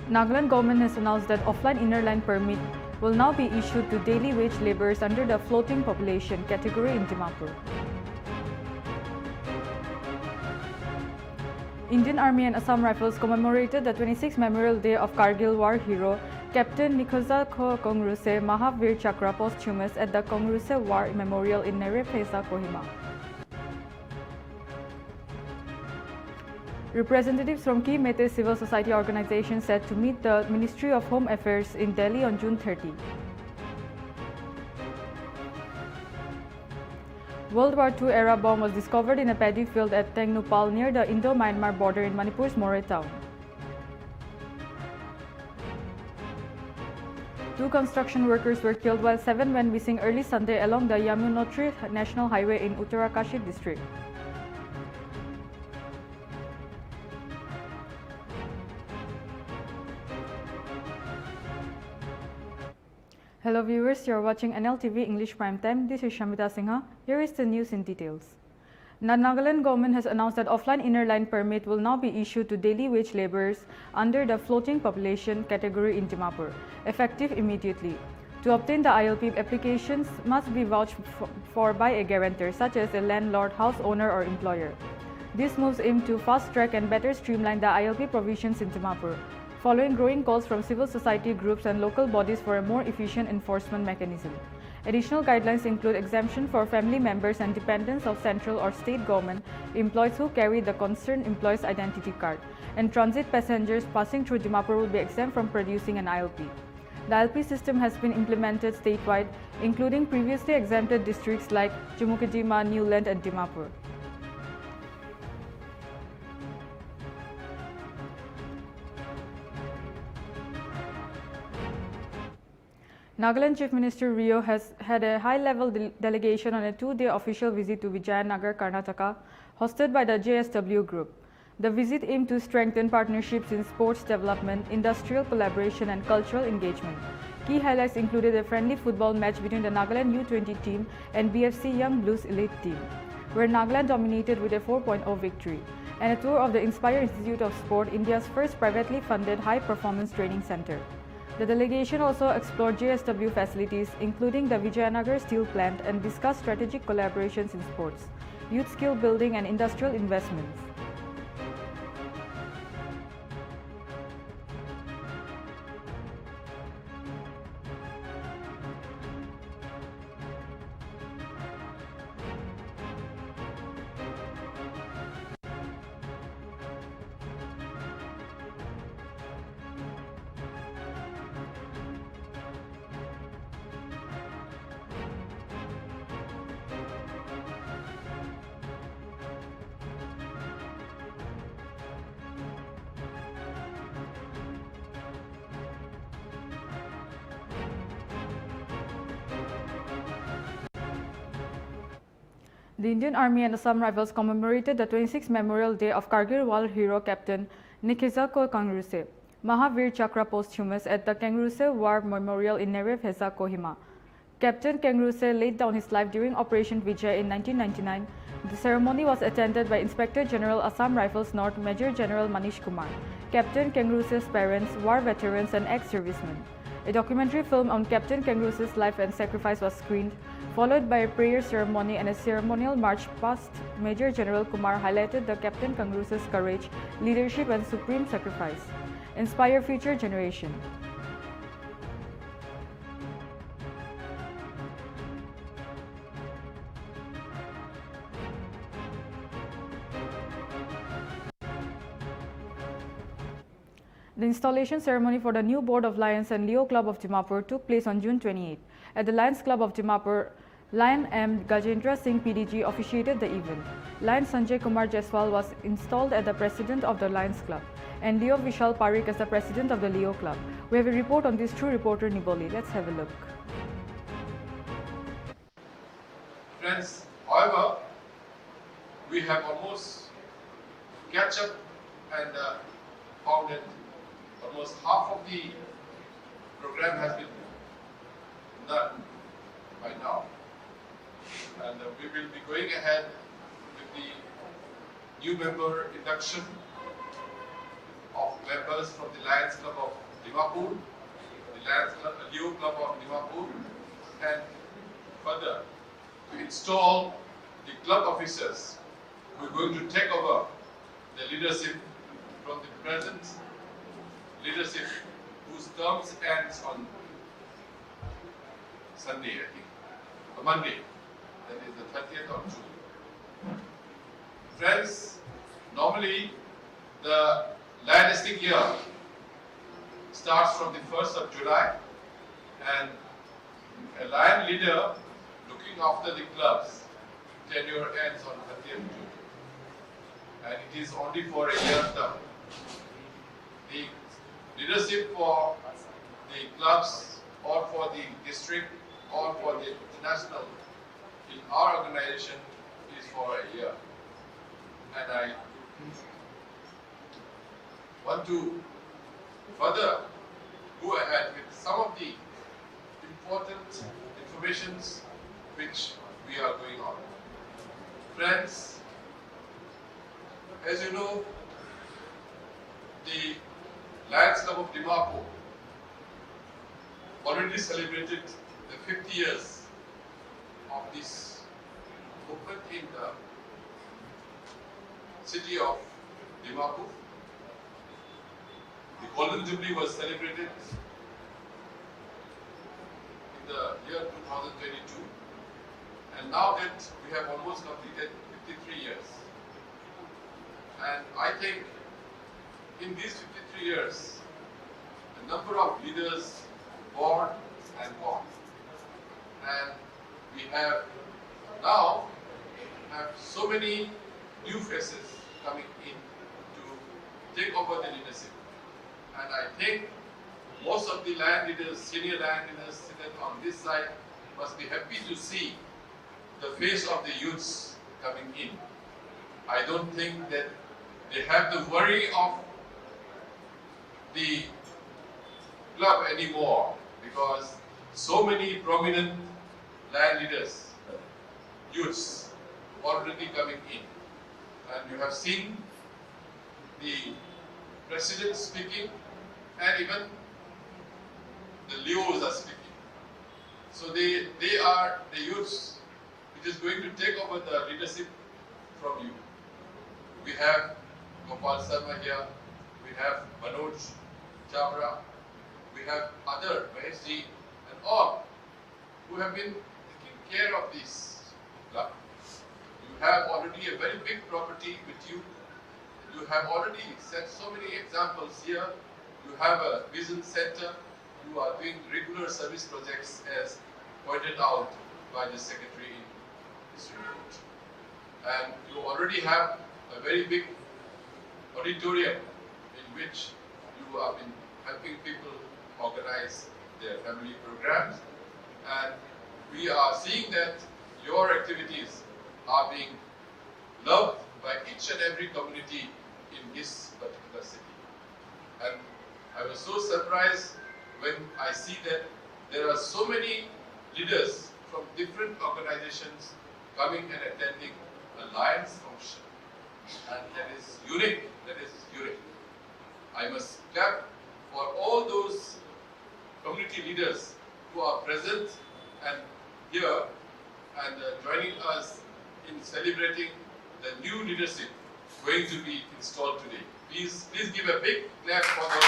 Nagaland government has announced that offline inner line permit will now be issued to daily wage laborers under the floating population category in Dimapur. Indian Army and Assam Rifles commemorated the 26th Memorial Day of Kargil War hero Captain Nikhoza Kho Kongruse Mahavir Chakra posthumous at the Kongruse War Memorial in Nltv, Kohima. Representatives from key Meitei civil society organizations said to meet the Ministry of Home Affairs in Delhi on June 30. World War II era bomb was discovered in a paddy field at Tengnupal near the Indo-Myanmar border in Manipur's Moray town. Two construction workers were killed while 7 went missing early Sunday along the Yamunotri National Highway in Uttarakashi district. Hello viewers, you are watching Nltv English Primetime. This is Shamita Singha. Here is the news in details. The Nagaland government has announced that offline inner line permit will now be issued to daily wage laborers under the floating population category in Dimapur, effective immediately. To obtain the ILP, applications must be vouched for by a guarantor, such as a landlord, house owner or employer. These moves aim to fast-track and better streamline the ILP provisions in Dimapur, following growing calls from civil society groups and local bodies for a more efficient enforcement mechanism. Additional guidelines include exemption for family members and dependents of central or state government employees who carry the concerned employee's identity card, and transit passengers passing through Dimapur will be exempt from producing an ILP. The ILP system has been implemented statewide, including previously exempted districts like Jumukadima, Newland and Dimapur. Nagaland Chief Minister Rio has had a high-level delegation on a 2-day official visit to Vijayanagar, Karnataka, hosted by the JSW Group. The visit aimed to strengthen partnerships in sports development, industrial collaboration and cultural engagement. Key highlights included a friendly football match between the Nagaland U20 team and BFC Young Blues Elite team, where Nagaland dominated with a 4.0 victory, and a tour of the Inspire Institute of Sport, India's first privately funded high-performance training center. The delegation also explored JSW facilities, including the Vijayanagar steel plant, and discussed strategic collaborations in sports, youth skill building and industrial investments. The Indian Army and Assam Rifles commemorated the 26th Memorial Day of Kargil War hero Captain Nikhoza Kho Kongruse Mahavir Chakra posthumous at the Kongruse War Memorial in Nltv, Kohima. Captain Kongruse laid down his life during Operation Vijay in 1999. The ceremony was attended by Inspector General Assam Rifles North Major General Manish Kumar, Captain Kongruse's parents, war veterans and ex-servicemen. A documentary film on Captain Kongruse's life and sacrifice was screened, followed by a prayer ceremony and a ceremonial march past. Major General Kumar highlighted the Captain Kongruse's courage, leadership and supreme sacrifice. Inspire future generation. The installation ceremony for the new Board of Lions and Leo Club of Dimapur took place on June 28. At the Lions Club of Dimapur, Lion M. Gajendra Singh PDG officiated the event. Lion Sanjay Kumar Jaiswal was installed as the president of the Lions Club, and Leo Vishal Parikh as the president of the Leo Club. We have a report on this through reporter Niboli. Let's have a look. Friends, however, we have almost catch up and found that almost half of the program has been done by now, and we will be going ahead with the new member induction of members from the Lions Club of Dimapur, the Lions Club, the Leo Club of Dimapur, and further to install the club officers who are going to take over the leadership from the present leadership whose terms ends on Sunday, I think, or Monday, that is the 30th of June. Friends, normally the Lionistic year starts from the 1st of July, and a Lion leader looking after the club's tenure ends on 30th June, and it is only for a year term. The leadership for the clubs or for the district or for the national in our organization is for a year, and I want to further go ahead with some of the important informations which we are going on. Friends, as you know, the Lions Club of Dimapur already celebrated the 50 years of this movement in the city of Dimapur. The Golden Jubilee was celebrated in the year 2022, and now that we have almost completed 53 years, and I think in these 53 years, the number of leaders born and gone, and we have now so many new faces coming in to take over the leadership. And I think most of the land leaders, senior land leaders sitting on this side must be happy to see the face of the youths coming in. I don't think that they have the worry of the club anymore, because so many prominent land leaders, youths, already coming in. And you have seen the president speaking, and even the Leos are speaking. So they are the youths which is going to take over the leadership from you. We have Gopal Sharma here, we have Manoj Chabra, we have other Maheshji and all who have been taking care of this club. You have already a very big property with you. You have already set so many examples here. You have a vision center. You are doing regular service projects as pointed out by the secretary in this report. And you already have a very big auditorium in which you have been helping people organize their family programs. And we are seeing that your activities are being loved by each and every community in this particular city. And I was so surprised when I see that there are so many leaders from different organizations coming and attending a Lions function. And that is unique, I must clap for all those community leaders who are present and here and joining us in celebrating the new leadership going to be installed today. Please give a big clap for those.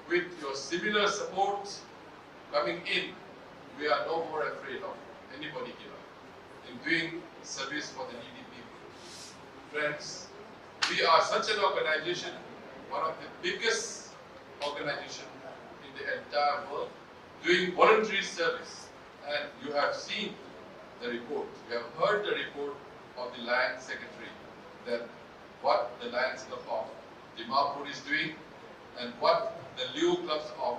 With your similar support coming in, we are no more afraid of anybody here in doing service for the needy people. Friends, we are such an organization, one of the biggest organizations in the entire world, doing voluntary service. And you have seen the report, you have heard the report of the Lions Secretary, that what the Lions Club of Dimapur is doing and what the Leo clubs of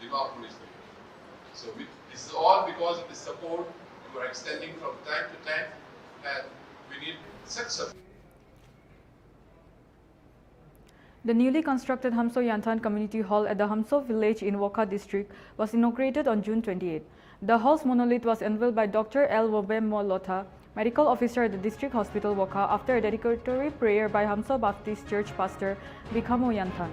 Dimapur is doing. So this is all because of the support you are extending from time to time, and we need such a... The newly constructed Hamso Yantan Community Hall at the Hamso village in Wokha district was inaugurated on June 28. The hall's monolith was unveiled by Dr. L. Wobemmo Lotha, medical officer at the district hospital Wokha, after a dedicatory prayer by Hamso Baptist Church pastor Bikamo Yanthan.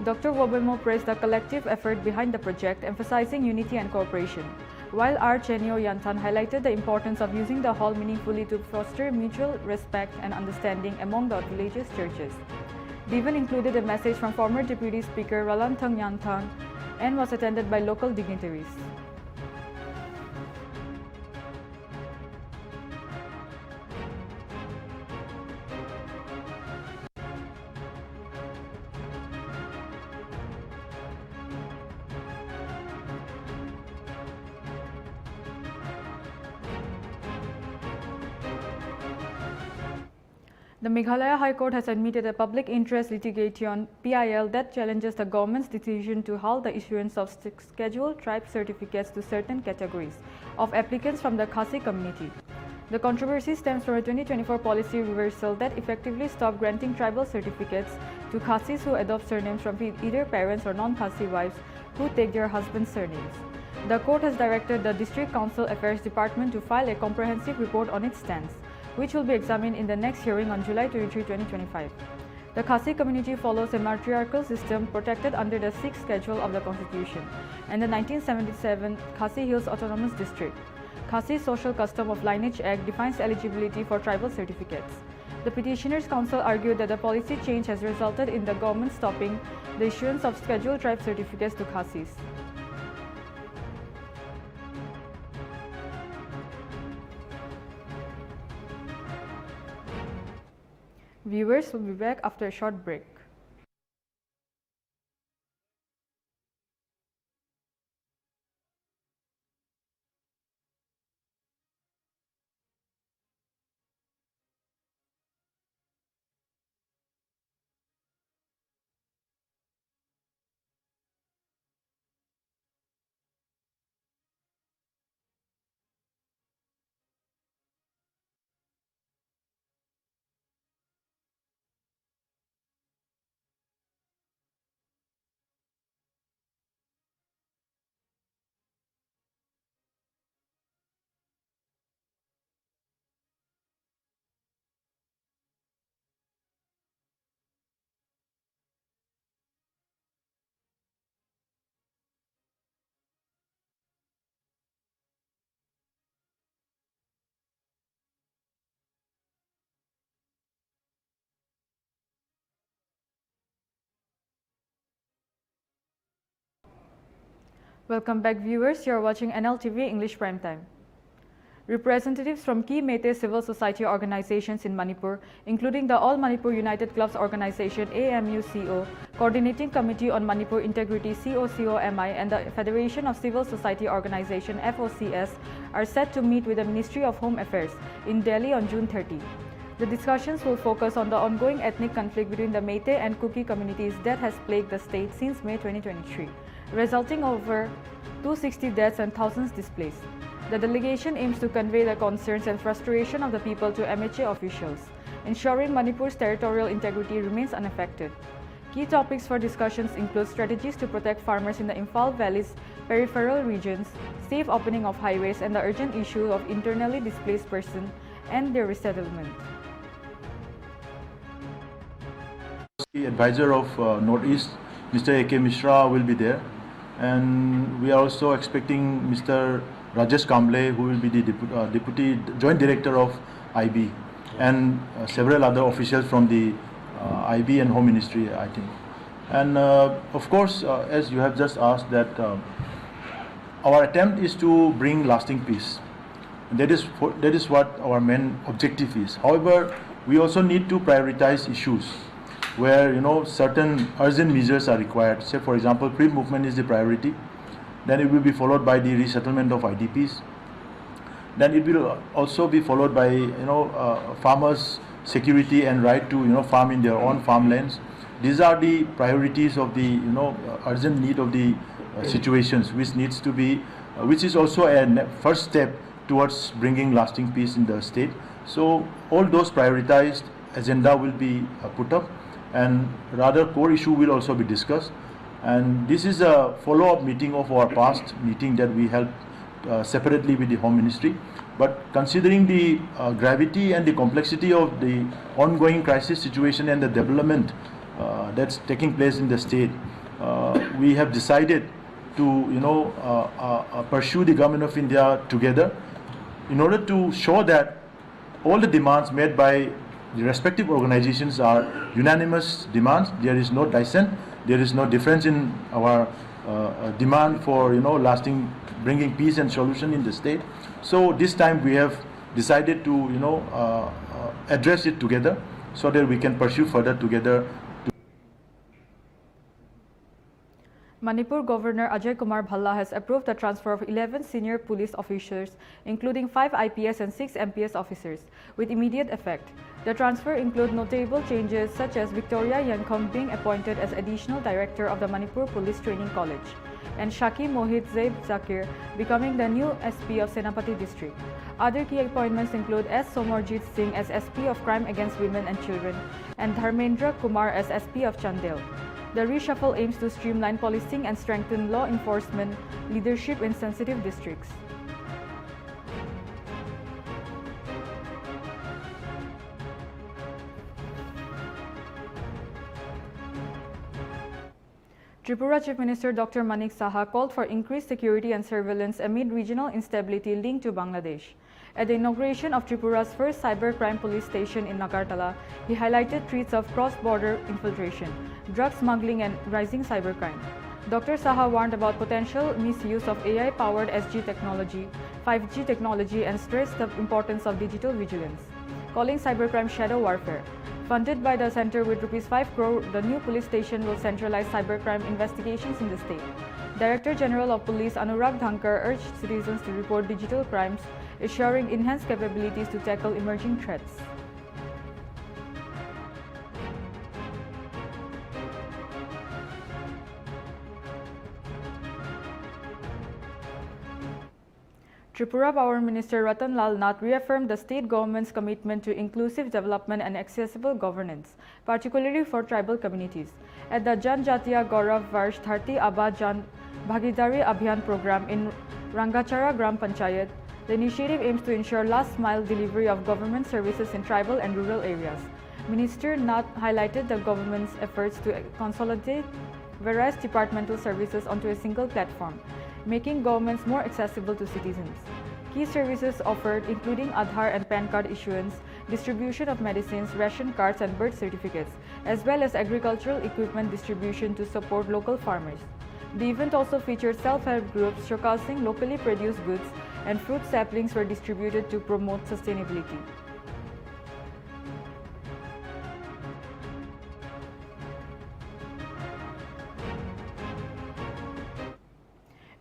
Dr. Wobemo praised the collective effort behind the project, emphasizing unity and cooperation, while R. Chenyo Yanthan highlighted the importance of using the hall meaningfully to foster mutual respect and understanding among the village's churches. The event included a message from former Deputy Speaker Ralanthang Yanthan and was attended by local dignitaries. The Meghalaya High Court has admitted a public interest litigation (PIL) that challenges the government's decision to halt the issuance of scheduled tribe certificates to certain categories of applicants from the Khasi community. The controversy stems from a 2024 policy reversal that effectively stopped granting tribal certificates to Khasis who adopt surnames from either parents or non-Khasi wives who take their husband's surnames. The court has directed the District Council Affairs Department to file a comprehensive report on its stance, which will be examined in the next hearing on July 23, 2025. The Khasi community follows a matriarchal system protected under the 6th Schedule of the Constitution and the 1977 Khasi Hills Autonomous District. Khasi Social Custom of Lineage Act defines eligibility for tribal certificates. The Petitioners' Council argued that the policy change has resulted in the government stopping the issuance of scheduled tribe certificates to Khasis. Viewers will be back after a short break. Welcome back, viewers. You are watching Nltv English Primetime. Representatives from key Meitei civil society organizations in Manipur, including the All Manipur United Clubs Organization AMUCO, Coordinating Committee on Manipur Integrity COCOMI, and the Federation of Civil Society Organization FOCS, are set to meet with the Ministry of Home Affairs in Delhi on June 30. The discussions will focus on the ongoing ethnic conflict between the Meitei and Kuki communities that has plagued the state since May 2023, resulting over 260 deaths and thousands displaced. The delegation aims to convey the concerns and frustration of the people to MHA officials, ensuring Manipur's territorial integrity remains unaffected. Key topics for discussions include strategies to protect farmers in the Imphal Valley's peripheral regions, safe opening of highways, and the urgent issue of internally displaced persons and their resettlement. The advisor of Northeast, Mr. A.K. Mishra, will be there, and we are also expecting Mr. Rajesh Kamble, who will be the Deputy Joint Director of IB, and several other officials from the IB and Home Ministry, I think. And of course, as you have just asked, that our attempt is to bring lasting peace. That is what our main objective is. However, we also need to prioritize issues where certain urgent measures are required. Say, for example, pre-movement is the priority. Then it will be followed by the resettlement of IDPs. Then it will also be followed by farmers' security and right to farm in their own farmlands. These are the priorities of the urgent need of the situations, which needs to be, which is also a first step towards bringing lasting peace in the state. So all those prioritized agenda will be put up, and rather core issue will also be discussed. And this is a follow-up meeting of our past meeting that we held separately with the Home Ministry. But considering the gravity and the complexity of the ongoing crisis situation and the development that's taking place in the state, we have decided to pursue the government of India together in order to show that all the demands made by the respective organizations are unanimous demands. There is no dissent. There is no difference in our demand for lasting, bringing peace and solution in the state. So this time we have decided to address it together so that we can pursue further together. Manipur Governor Ajay Kumar Bhalla has approved the transfer of 11 senior police officers, including 5 IPS and 6 MPS officers, with immediate effect. The transfer includes notable changes such as Victoria Yankom being appointed as additional director of the Manipur Police Training College, and Shaki Mohit Zaib Zakir becoming the new SP of Senapati District. Other key appointments include S. Somarjit Singh as SP of Crime Against Women and Children, and Dharmendra Kumar as SP of Chandel. The reshuffle aims to streamline policing and strengthen law enforcement leadership in sensitive districts. Tripura Chief Minister Dr. Manik Saha called for increased security and surveillance amid regional instability linked to Bangladesh. At the inauguration of Tripura's first cybercrime police station in Nagartala, he highlighted threats of cross-border infiltration, drug smuggling and rising cybercrime. Dr. Saha warned about potential misuse of AI-powered SG technology, 5G technology and stressed the importance of digital vigilance, calling cybercrime shadow warfare. Funded by the center with ₹5 crore, the new police station will centralize cybercrime investigations in the state. Director General of Police Anurag Dhankar urged citizens to report digital crimes, assuring enhanced capabilities to tackle emerging threats. Tripura Power Minister Ratan Lal Nath reaffirmed the state government's commitment to inclusive development and accessible governance, particularly for tribal communities. At the Janjatiya Gaurav Varsh Dharti Aba Jan Bhagidari Abhiyan program in Rangachara Gram Panchayat, the initiative aims to ensure last-mile delivery of government services in tribal and rural areas. Minister Nath highlighted the government's efforts to consolidate various departmental services onto a single platform, making governments more accessible to citizens. Key services offered including Aadhaar and PAN card issuance, distribution of medicines, ration cards and birth certificates, as well as agricultural equipment distribution to support local farmers. The event also featured self-help groups showcasing locally produced goods, and fruit saplings were distributed to promote sustainability.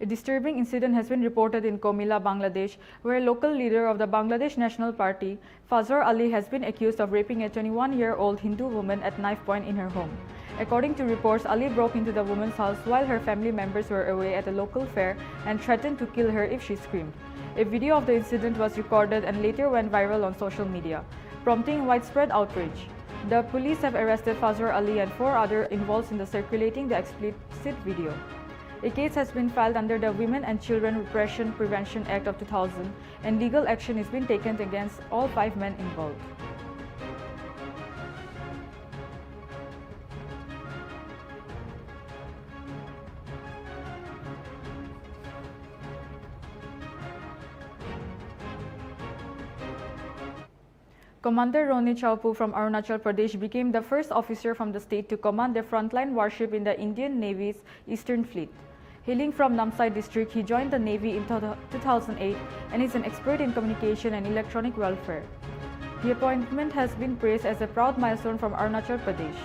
A disturbing incident has been reported in Comilla, Bangladesh, where a local leader of the Bangladesh National Party, Fazor Ali, has been accused of raping a 21-year-old Hindu woman at knife point in her home. According to reports, Ali broke into the woman's house while her family members were away at a local fair and threatened to kill her if she screamed. A video of the incident was recorded and later went viral on social media, prompting widespread outrage. The police have arrested Fazor Ali and 4 others involved in the circulating the explicit video. A case has been filed under the Women and Children Repression Prevention Act of 2000, and legal action is being taken against all 5 men involved. Commander Roni Chaupu from Arunachal Pradesh became the first officer from the state to command the frontline warship in the Indian Navy's Eastern Fleet. Hailing from Namsai district, he joined the Navy in 2008 and is an expert in communication and electronic warfare. The appointment has been praised as a proud milestone from Arunachal Pradesh.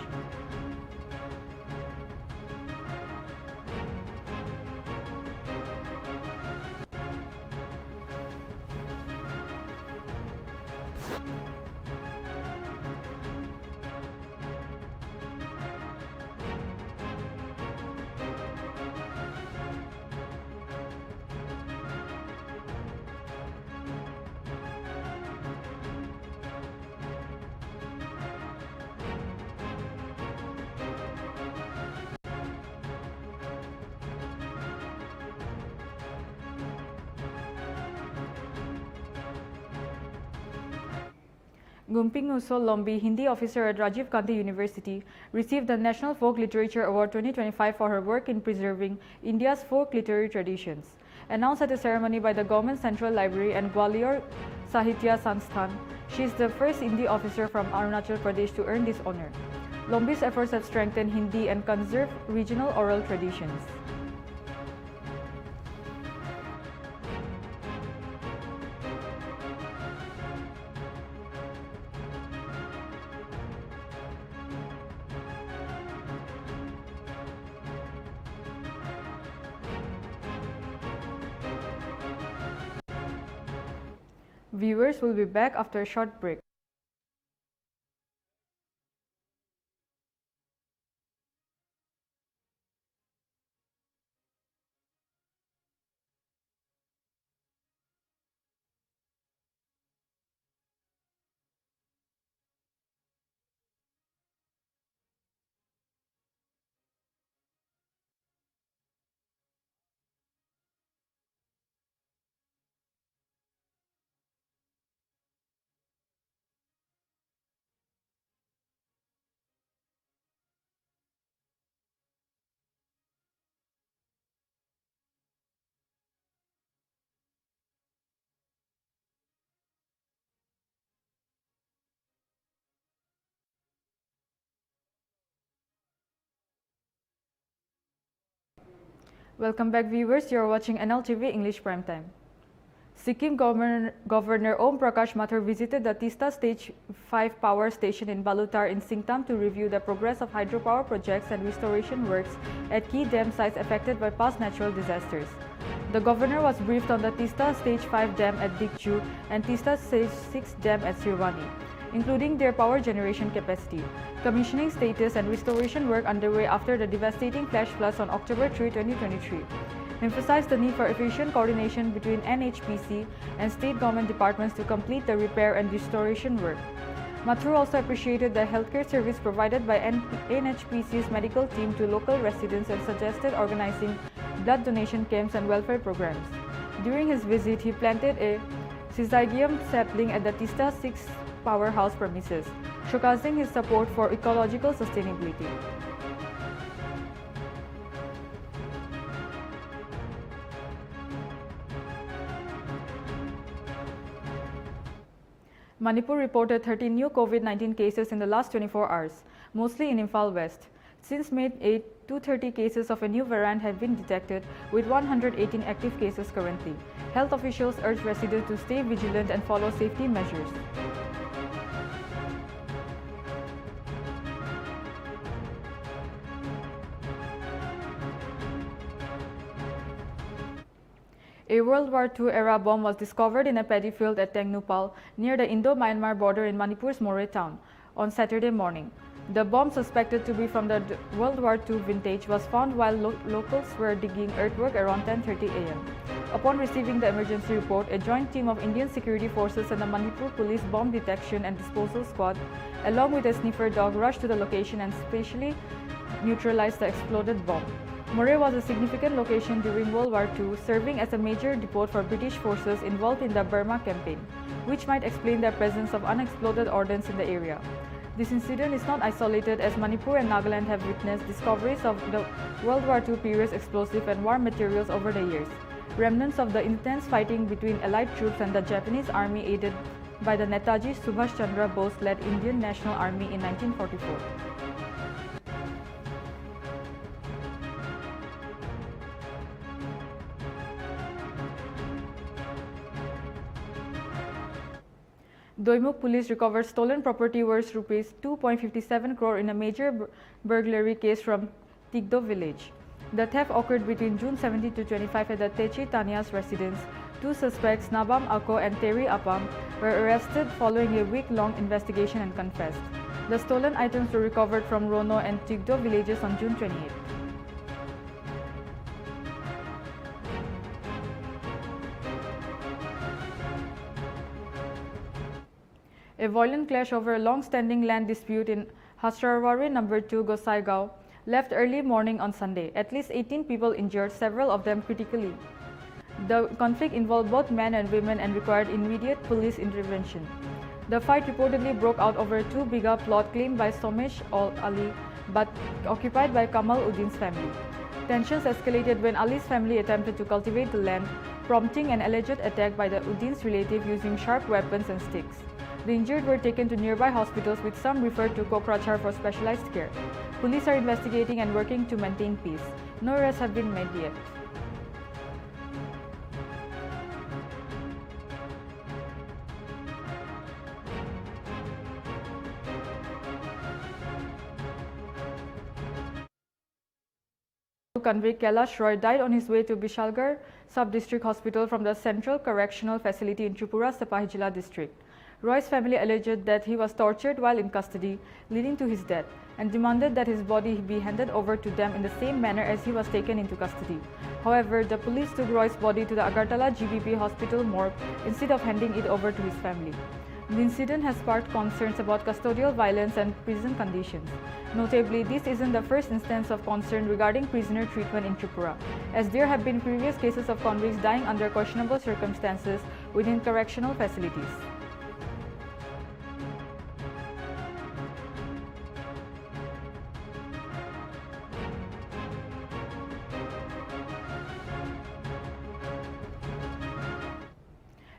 Gumping Uso Lombi, Hindi officer at Rajiv Gandhi University, received the National Folk Literature Award 2025 for her work in preserving India's folk literary traditions. Announced at a ceremony by the Government Central Library and Gwalior Sahitya Sansthan, she is the first Hindi officer from Arunachal Pradesh to earn this honor. Lombi's efforts have strengthened Hindi and conserved regional oral traditions. Viewers will be back after a short break. Welcome back, viewers. You are watching Nltv English Primetime. Sikkim Governor Om Prakash Mathur visited the Tista Stage 5 power station in Balutar in Singtam to review the progress of hydropower projects and restoration works at key dam sites affected by past natural disasters. The governor was briefed on the Tista Stage 5 dam at Dikchu and Tista Stage 6 dam at Sirwani, including their power generation capacity, commissioning status and restoration work underway after the devastating flash floods on October 3, 2023. Emphasized the need for efficient coordination between NHPC and state government departments to complete the repair and restoration work. Mathur also appreciated the healthcare service provided by NHPC's medical team to local residents and suggested organizing blood donation camps and welfare programs. During his visit, he planted a Syzygium sapling at the Tista 6 powerhouse premises, showcasing his support for ecological sustainability. Manipur reported 13 new COVID-19 cases in the last 24 hours, mostly in Imphal West. Since May 8, 230 cases of a new variant have been detected, with 118 active cases currently. Health officials urge residents to stay vigilant and follow safety measures. A World War II-era bomb was discovered in a paddy field at Tengnupal, near the Indo-Myanmar border in Manipur's Moray town, on Saturday morning. The bomb, suspected to be from the World War II vintage, was found while locals were digging earthwork around 10:30 a.m. Upon receiving the emergency report, a joint team of Indian security forces and the Manipur Police Bomb Detection and Disposal Squad, along with a sniffer dog, rushed to the location and specially neutralized the exploded bomb. Moray was a significant location during World War II, serving as a major depot for British forces involved in the Burma campaign, which might explain the presence of unexploded ordnance in the area. This incident is not isolated, as Manipur and Nagaland have witnessed discoveries of the World War II period's explosive and war materials over the years, remnants of the intense fighting between Allied troops and the Japanese army aided by the Netaji Subhash Chandra Bose-led Indian National Army in 1944. Doimuk police recovered stolen property worth rupees 2.57 crore in a major burglary case from Tigdo village. The theft occurred between June 17 to 25 at the Techi Tania's residence. Two suspects, Nabam Ako and Terry Apam, were arrested following a week-long investigation and confessed. The stolen items were recovered from Rono and Tigdo villages on June 28. A violent clash over a long-standing land dispute in Hasrarwari No. 2 Gosaigao left early morning on Sunday. At least 18 people injured, several of them critically. The conflict involved both men and women and required immediate police intervention. The fight reportedly broke out over a 2 bigha plot claimed by Somesh Ali but occupied by Kamal Uddin's family. Tensions escalated when Ali's family attempted to cultivate the land, prompting an alleged attack by the Uddin's relative using sharp weapons and sticks. The injured were taken to nearby hospitals, with some referred to Kokrachhar for specialized care. Police are investigating and working to maintain peace. No arrests have been made yet. Convict Kailash Roy died on his way to Bishalgarh Sub-District Hospital from the Central Correctional Facility in Tripura Sepahi Jilla District. Roy's family alleged that he was tortured while in custody, leading to his death, and demanded that his body be handed over to them in the same manner as he was taken into custody. However, the police took Roy's body to the Agartala GBP Hospital morgue instead of handing it over to his family. The incident has sparked concerns about custodial violence and prison conditions. Notably, this isn't the first instance of concern regarding prisoner treatment in Tripura, as there have been previous cases of convicts dying under questionable circumstances within correctional facilities.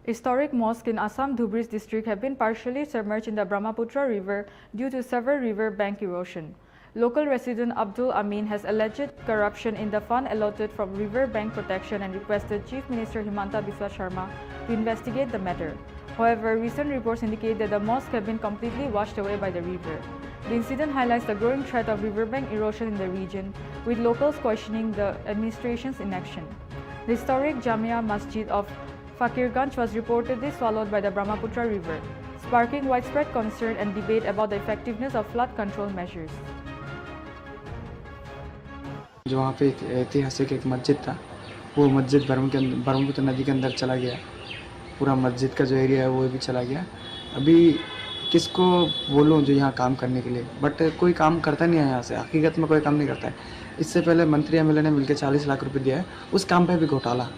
Historic mosques in Assam Dhubris district have been partially submerged in the Brahmaputra river due to severe river bank erosion. Local resident Abdul Amin has alleged corruption in the fund allotted from river bank protection and requested Chief Minister Himanta Biswa Sharma to investigate the matter. However, recent reports indicate that the mosques have been completely washed away by the river. The incident highlights the growing threat of riverbank erosion in the region, with locals questioning the administration's inaction. The historic Jamia Masjid of Fakirganj was reportedly swallowed by the Brahmaputra river, sparking widespread concern and debate about the effectiveness of flood control measures. जो वहाँ पे ऐतिहासिक एक मस्जिद था, वो मस्जिद ब्रह्मपुत्र नदी के अंदर चला गया। पूरा मस्जिद का जो एरिया है वो भी चला गया। अभी किसको बोलूँ जो यहाँ काम करने के लिए, बट कोई काम करता नहीं है यहाँ से, हकीकत में कोई काम नहीं करता है। इससे पहले मंत्री एमएलए ने मिलकर 40 लाख रुपए दिया है, उस काम पे भी घोटाला।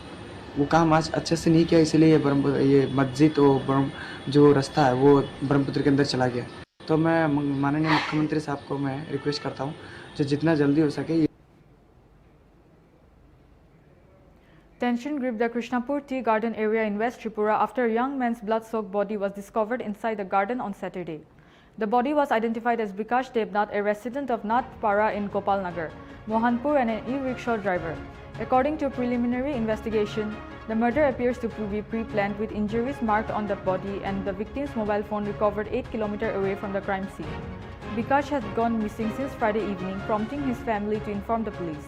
वो काम आज अच्छे से नहीं किया, इसलिए ये मस्जिद और जो रास्ता है वो ब्रह्मपुत्र के अंदर चला गया। तो मैं माननीय मुख्यमंत्री साहब को मैं रिक्वेस्ट करता हूँ जो जितना जल्दी हो सके। Tension gripped the Krishnapur Tea Garden area in West Tripura after a young man's blood-soaked body was discovered inside the garden on Saturday. The body was identified as Bikash Debnath, a resident of Nathpara in Gopalnagar, Mohanpur, and an e-rickshaw driver. According to preliminary investigation, the murder appears to be pre-planned, with injuries marked on the body and the victim's mobile phone recovered 8 km away from the crime scene. Bikash has gone missing since Friday evening, prompting his family to inform the police.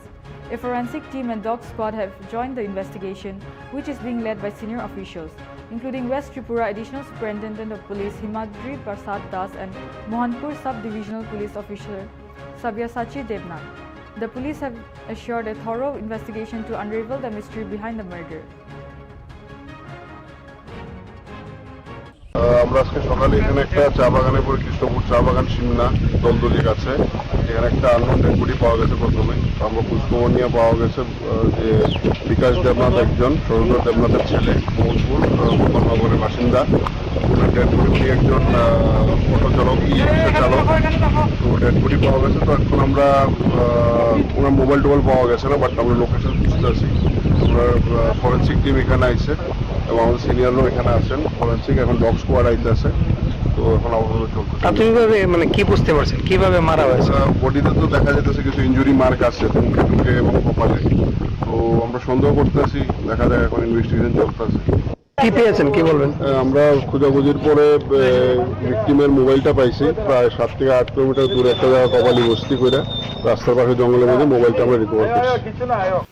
A forensic team and dog squad have joined the investigation, which is being led by senior officials, including West Tripura Additional Superintendent of Police Himadri Prasad Das and Mohanpur Sub-Divisional Police Officer Sabyasachi Debnath. The police have assured a thorough investigation to unravel the mystery behind the murder. আমরা আজকে সকালে এখানে একটা চা বাগানে পড়ে কৃষ্ণপুর চা বাগান সিমনা দলদলির কাছে এখানে একটা আননোন ডেড বডি পাওয়া গেছে। প্রথমে আমরা খোঁজখবর নিয়ে পাওয়া গেছে যে বিকাশ দেবনাথ একজন সৌরভ দেবনাথের ছেলে, মোহনপুর গোপালনগরের বাসিন্দা। ওনার ডেড বডি, উনি একজন অটো চালক, ই-রিক্সা চালক। তো ডেড বডি পাওয়া গেছে। তো এখন আমরা ওনার মোবাইল টোবাইল পাওয়া গেছে না, বাট আমরা লোকেশন বুঝতে আছি। আমরা ফরেন্সিক টিম এখানে আইছে এবং আমাদের সিনিয়ররাও এখানে আছেন ফরেন্সিক, এখন ডগ স্কোয়াড আইতে আছে। তো এখন আপাতত চলতেছে। প্রাথমিকভাবে মানে কি বুঝতে পারছেন কিভাবে মারা হয়েছে? বডিতে তো দেখা যেতেছে কিছু ইনজুরি মার্ক আছে মুখে টুকে এবং কপালে। তো আমরা সন্দেহ করতেছি, দেখা যায় এখন ইনভেস্টিগেশন চলতেছে। কি পেয়েছেন কি বলবেন? আমরা খোঁজাখুঁজির পরে ভিকটিমের মোবাইলটা পাইছি প্রায় 7 থেকে 8 কিলোমিটার দূরে একটা জায়গা কপালি বস্তি করে রাস্তার পাশে জঙ্গলের মধ্যে মোবাইলটা আমরা রিকভার করছি।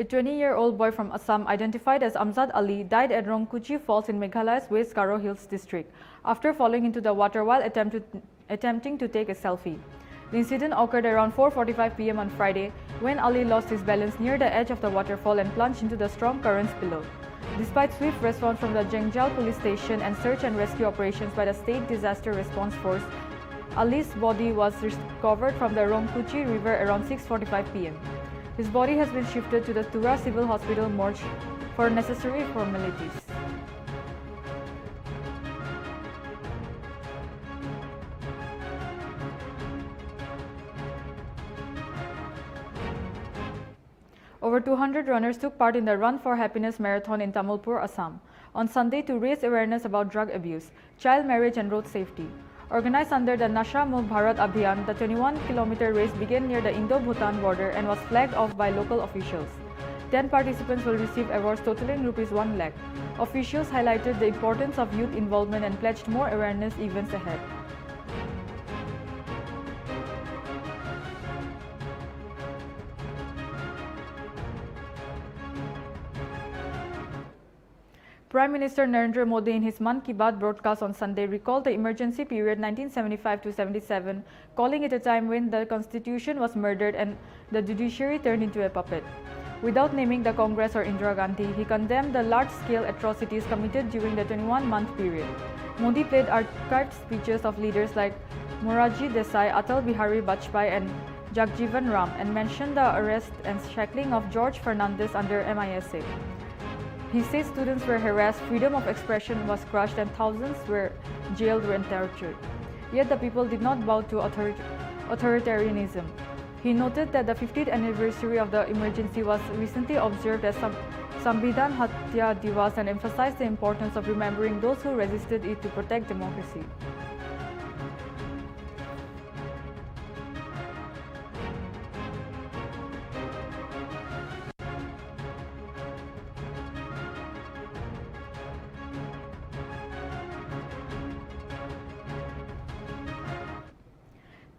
A 20-year-old boy from Assam, identified as Amzad Ali, died at Rongkuchi Falls in Meghalaya's West Garo Hills district after falling into the water while attempting to take a selfie. The incident occurred around 4:45 p.m. on Friday when Ali lost his balance near the edge of the waterfall and plunged into the strong currents below. Despite swift response from the Jengjal police station and search and rescue operations by the State Disaster Response Force, Ali's body was recovered from the Rongkuchi River around 6:45 p.m. His body has been shifted to the Tura Civil Hospital morgue for necessary formalities. Over 200 runners took part in the Run for Happiness Marathon in Tamilpur, Assam, on Sunday to raise awareness about drug abuse, child marriage and road safety. Organized under the Nasha Mukh Bharat Abhiyan, the 21-kilometer race began near the Indo-Bhutan border and was flagged off by local officials. 10 participants will receive awards totaling Rs 1 lakh. Officials highlighted the importance of youth involvement and pledged more awareness events ahead. Prime Minister Narendra Modi in his Mann Ki Baat broadcast on Sunday recalled the emergency period 1975-77, calling it a time when the constitution was murdered and the judiciary turned into a puppet. Without naming the Congress or Indira Gandhi, he condemned the large-scale atrocities committed during the 21-month period. Modi played archived speeches of leaders like Morarji Desai, Atal Bihari Vajpayee and Jagjivan Ram and mentioned the arrest and shackling of George Fernandez under MISA. He said students were harassed, freedom of expression was crushed and thousands were jailed and tortured. Yet the people did not bow to authoritarianism. He noted that the 50th anniversary of the emergency was recently observed as Sambidhan Hatya Divas and emphasized the importance of remembering those who resisted it to protect democracy.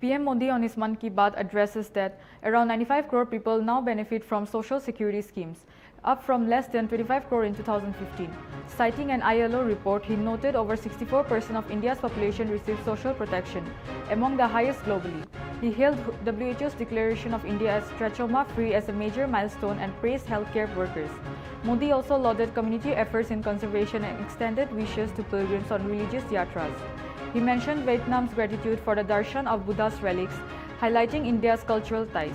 PM Modi on his Mann Ki Baat addresses that around 95 crore people now benefit from social security schemes, up from less than 25 crore in 2015. Citing an ILO report, he noted over 64% of India's population receives social protection, among the highest globally. He hailed WHO's declaration of India as trachoma-free as a major milestone and praised healthcare workers. Modi also lauded community efforts in conservation and extended wishes to pilgrims on religious yatras. He mentioned Vietnam's gratitude for the darshan of Buddha's relics, highlighting India's cultural ties.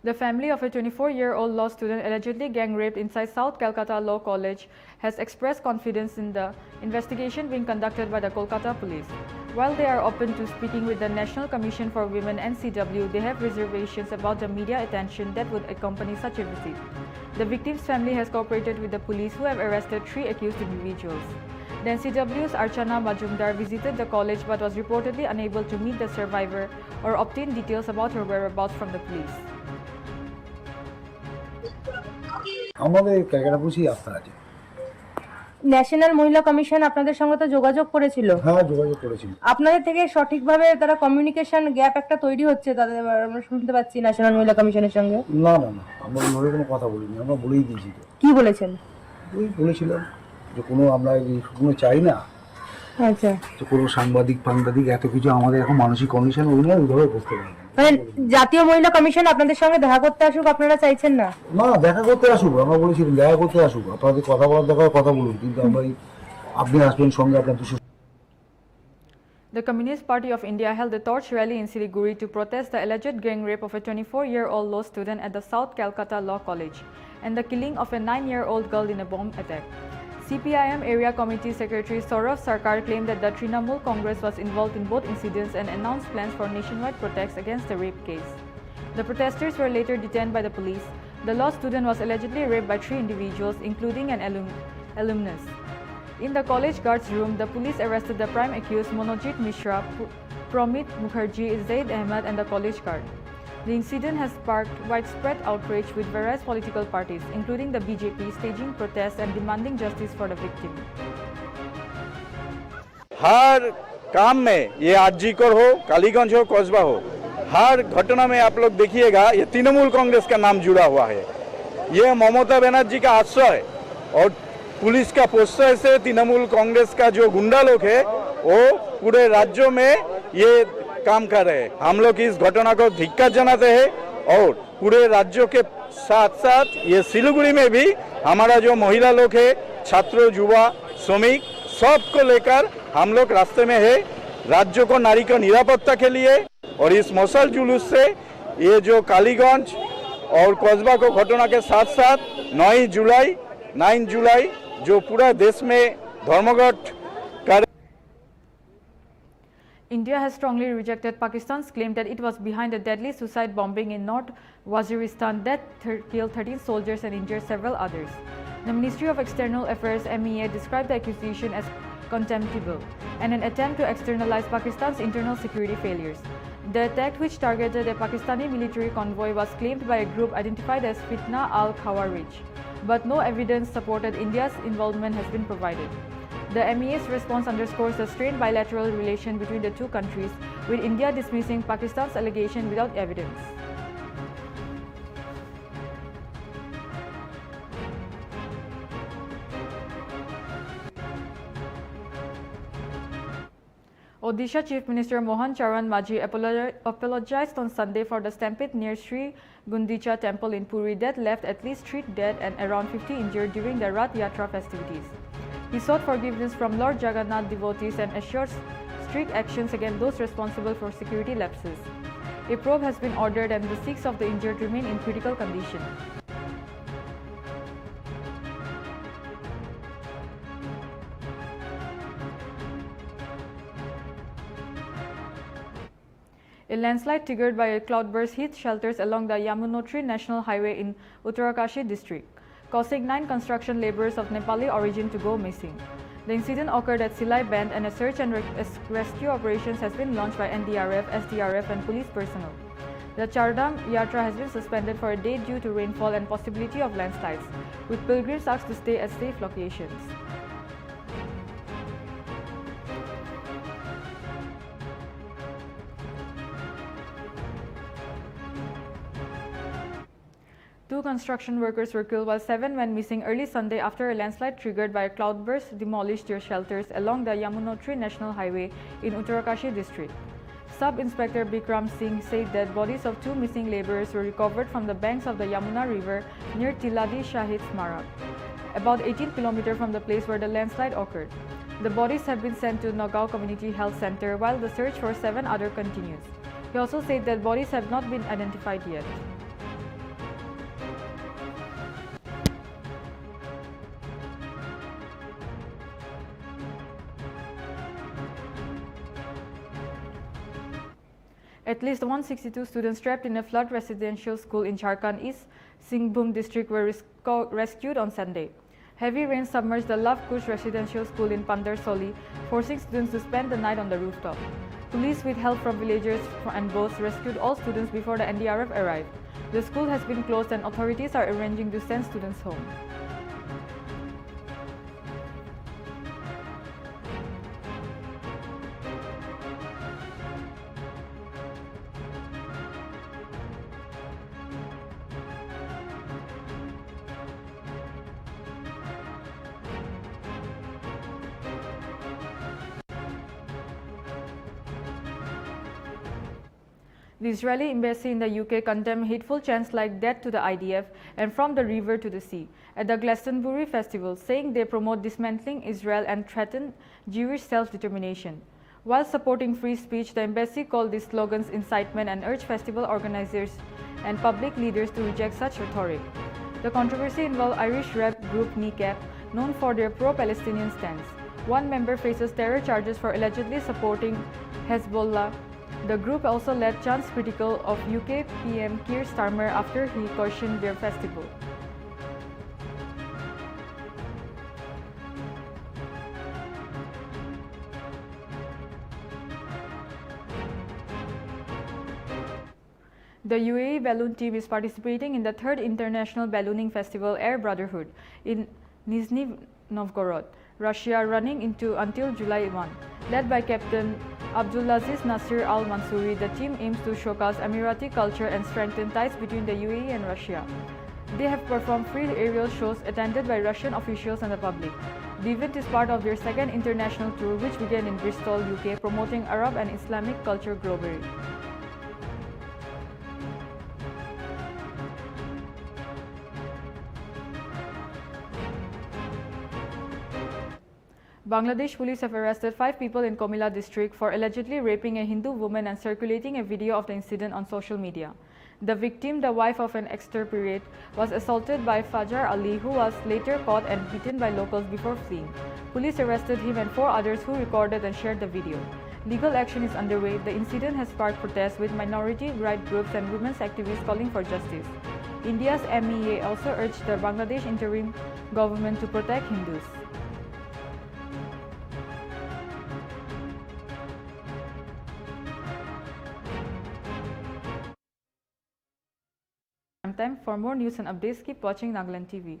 The family of a 24-year-old law student allegedly gang raped inside South Calcutta Law College has expressed confidence in the investigation being conducted by the Kolkata police. While they are open to speaking with the National Commission for Women (NCW), they have reservations about the media attention that would accompany such a visit. The victim's family has cooperated with the police, who have arrested 3 accused individuals. The NCW's Archana Majumdar visited the college but was reportedly unable to meet the survivor or obtain details about her whereabouts from the police. আমাদের ক্যালকাটাপুষি আস্থা আছে। National মহিলা commission আপনাদের সঙ্গে তো যোগাযোগ করেছিল। হ্যাঁ, যোগাযোগ করেছিল। আপনাদের থেকে সঠিকভাবে তারা কমিউনিকেশন গ্যাপ একটা তৈরি হচ্ছে, তাদের আমরা শুনতে পাচ্ছি ন্যাশনাল মহিলা কমিশনের সঙ্গে। না না না, আমরা ওইভাবে কোনো কথা বলিনি, আমরা বলেই দিয়েছি। কি বলেছেন? ওই বলেছিলাম যে কোনো আমরা কোনো চাই না। আচ্ছা, তো কোনো সাংবাদিক এত কিছু আমাদের এখন মানসিক কন্ডিশন ওইগুলো ওইভাবে বুঝতে পারি না। মানে জাতীয় মহিলা কমিশন আপনাদের সঙ্গে দেখা করতে আসুক আপনারা চাইছেন না? না, দেখা করতে আসুক, আমরা বলেছিলাম দেখা করতে আসুক, আপনাদের কথা বলার দরকার কথা বলুন, কিন্তু আমরা আপনি আসবেন সঙ্গে আপনার দুশো। The Communist Party of India held a torch rally in Siliguri to protest the alleged gang rape of a 24-year-old law student at the South Calcutta Law College and the killing of a 9-year-old girl in a bomb attack. CPIM Area Committee Secretary Saurav Sarkar claimed that the Trinamool Congress was involved in both incidents and announced plans for nationwide protests against the rape case. The protesters were later detained by the police. The law student was allegedly raped by 3 individuals, including an alumnus. In the college guard's room, the police arrested the prime accused Monojit Mishra, Promit Mukherjee, Zaid Ahmed and the college guard. The incident has sparked widespread outrage, with various political parties, including the BJP, staging protests and demanding justice for the victim. हर काम में, ये आरजीकर हो, कालीगंज हो, कस्बा हो, हर घटना में आप लोग देखिएगा ये तृणमूल कांग्रेस का नाम जुड़ा हुआ है। ये ममता बनर्जी का आश्रय और पुलिस का पोस्टर से तृणमूल कांग्रेस का जो गुंडा लोग है वो पूरे राज्यों में ये काम कर रहे हैं। हम लोग इस घटना को धिक्कार जनाते हैं और पूरे राज्यों के साथ साथ ये सिलीगुड़ी में भी हमारा जो महिला लोग है, छात्र, युवा, श्रमिक, सबको लेकर हम लोग रास्ते में है, राज्यों को नारी को निरापत्ता के लिए। और इस मशाल जुलूस से ये जो कालीगंज और कस्बा को घटना के साथ साथ 9 जुलाई जो पूरा देश में धर्मघट कर India has strongly rejected Pakistan's claim that it was behind a deadly suicide bombing in North Waziristan that killed 13 soldiers and injured several others. The Ministry of External Affairs (MEA) described the accusation as contemptible and an attempt to externalize Pakistan's internal security failures. The attack, which targeted a Pakistani military convoy, was claimed by a group identified as Fitna al-Khawarij, but no evidence supported India's involvement has been provided. The MEA's response underscores the strained bilateral relation between the two countries, with India dismissing Pakistan's allegation without evidence. Odisha Chief Minister Mohan Charan Majhi apologized on Sunday for the stampede near Sri Gundicha Temple in Puri that left at least 3 dead and around 50 injured during the Rath Yatra festivities. He sought forgiveness from Lord Jagannath devotees and assured strict actions against those responsible for security lapses. A probe has been ordered and the 6 of the injured remain in critical condition. A landslide triggered by a cloudburst hit shelters along the Yamunotri National Highway in Uttarakashi district, causing 9 construction laborers of Nepali origin to go missing. The incident occurred at Silai Band and a search and rescue operations has been launched by NDRF, SDRF and police personnel. The Chardham Yatra has been suspended for a day due to rainfall and possibility of landslides, with pilgrims asked to stay at safe locations. Two construction workers were killed while 7 went missing early Sunday after a landslide triggered by a cloudburst demolished their shelters along the Yamunotri National Highway in Uttarakashi district. Sub-Inspector Bikram Singh said that bodies of 2 missing laborers were recovered from the banks of the Yamuna River near Tiladi Shahid Smarak, about 18 km from the place where the landslide occurred. The bodies have been sent to Nagaon Community Health Center while the search for 7 others continues. He also said that bodies have not been identified yet. At least 162 students trapped in a flood residential school in Jharkhand East Singhbhum district were rescued on Sunday. Heavy rain submerged the Love Kush residential school in Pandarsoli, forcing students to spend the night on the rooftop. Police, with help from villagers and boats, rescued all students before the NDRF arrived. The school has been closed and authorities are arranging to send students home. The Israeli embassy in the UK condemned hateful chants like "death to the IDF" and "from the river to the sea" at the Glastonbury festival, saying they promote dismantling Israel and threaten Jewish self-determination. While supporting free speech, the embassy called these slogans incitement and urged festival organizers and public leaders to reject such rhetoric. The controversy involved Irish rap group Kneecap, known for their pro-Palestinian stance. One member faces terror charges for allegedly supporting Hezbollah. The group also led chants critical of UK PM Keir Starmer after he cautioned their festival. The UAE balloon team is participating in the 3rd International Ballooning Festival Air Brotherhood in Nizhny Novgorod, Russia, running until July 1. Led by Captain Abdulaziz Nasir Al Mansouri, the team aims to showcase Emirati culture and strengthen ties between the UAE and Russia. They have performed free aerial shows attended by Russian officials and the public. The event is part of their 2nd international tour, which began in Bristol, UK, promoting Arab and Islamic culture globally. Bangladesh police have arrested 5 people in Comilla district for allegedly raping a Hindu woman and circulating a video of the incident on social media. The victim, the wife of an expatriate, was assaulted by Fajar Ali, who was later caught and beaten by locals before fleeing. Police arrested him and 4 others who recorded and shared the video. Legal action is underway. The incident has sparked protests with minority rights groups and women's activists calling for justice. India's MEA also urged the Bangladesh interim government to protect Hindus. For more news and updates, keep watching Nagaland TV.